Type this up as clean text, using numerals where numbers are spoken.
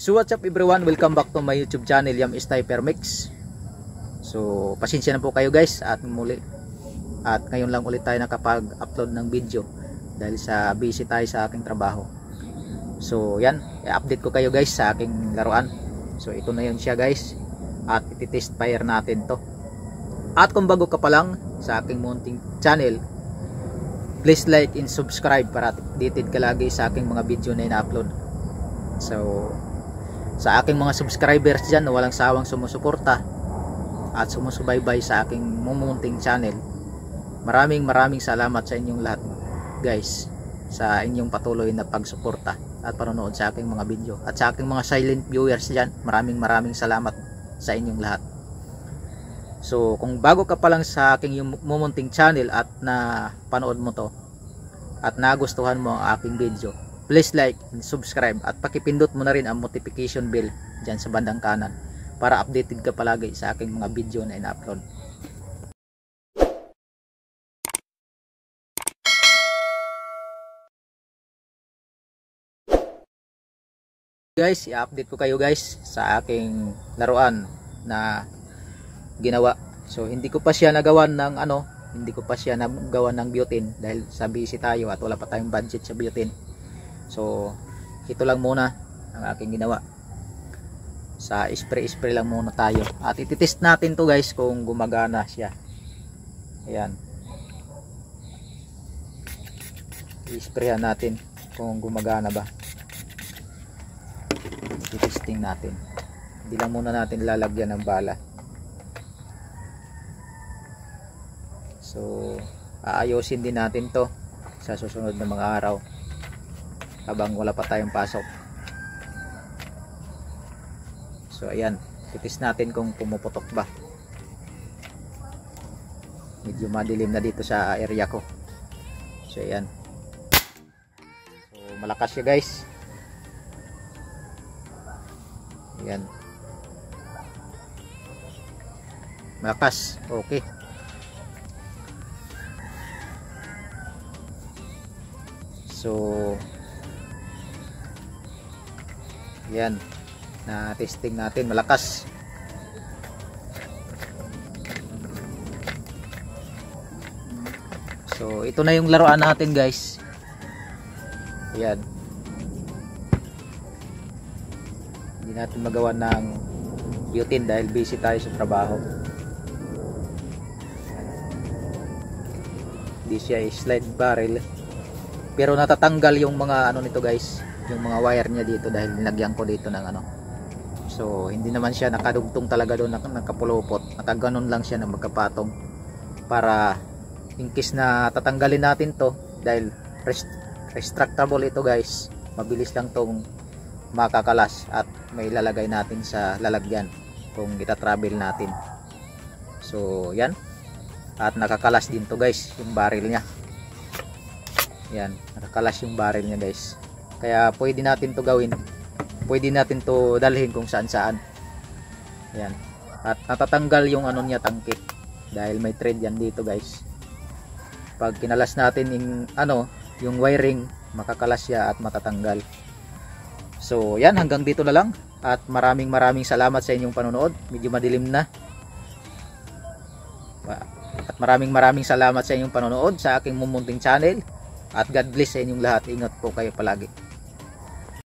So what's up everyone, welcome back to my YouTube channel, Yam Sniper Mix. So pasensya na po kayo guys at ngayon lang ulit tayo nakapag-upload ng video dahil sa busy tayo sa aking trabaho. So yan, i-update ko kayo guys sa aking laruan. So ito na yun siya guys at iti-test fire natin to. At kung bago ka pa lang sa aking munting channel, please like and subscribe para updated ka lagi sa aking mga video na ina-upload. So sa aking mga subscribers dyan na walang sawang sumusuporta at sumusubaybay sa aking mumunting channel, maraming salamat sa inyong lahat guys, sa inyong patuloy na pagsuporta at panonood sa aking mga video. At sa aking mga silent viewers dyan, maraming salamat sa inyong lahat. So kung bago ka pa lang sa aking mumunting channel at na panood mo to at nagustuhan mo ang aking video, please like and subscribe at pakipindot mo na rin ang notification bell dyan sa bandang kanan para updated ka palagi sa aking mga video na ina-upload. Guys, i-update ko kayo guys sa aking laruan na ginawa. So hindi ko pa siya nagawan ng butane dahil sa busy tayo at wala pa tayong budget sa butane. So ito lang muna ang aking ginawa. Sa spray lang muna tayo at ititest natin to guys kung gumagana siya. Ayan, i-sprayan natin kung gumagana ba. Ititesting natin. Hindi lang muna natin lalagyan ng bala. So aayusin din natin to sa susunod na mga araw habang wala pa tayong pasok. So ayan, titis natin kung pumuputok ba. Medyo madilim na dito sa area ko. So ayan, so malakas siya guys. Ayan, malakas, okay. So yan, na testing natin, malakas. So ito na yung laruan natin guys. Yan, hindi natin magawa ng butane dahil busy tayo sa trabaho. Hindi siya slide barrel, pero natatanggal yung mga nito guys, yung mga wire niya dito dahil nilagyan ko dito ng So hindi naman siya nakadugtong talaga doon, nakapulupot, nakaganon lang siya na magkapatong para in case na tatanggalin natin to dahil retractable ito guys, mabilis lang tong makakalas at may lalagay natin sa lalagyan kung ita-travel natin. So yan, at nakakalas din to guys yung barrel niya. Yan, nakakalas yung barrel niya guys. Kaya pwede natin to gawin, pwede natin to dalhin kung saan saan. Yan, at natatanggal yung niya, tangke, dahil may thread yan dito guys. Pag kinalas natin yung wiring, makakalas siya at matatanggal. So yan, hanggang dito na lang at maraming salamat sa inyong panonood. Medyo madilim na. At maraming salamat sa inyong panonood sa aking mumunting channel. At God bless sa inyong lahat. Ingat po kayo palagi.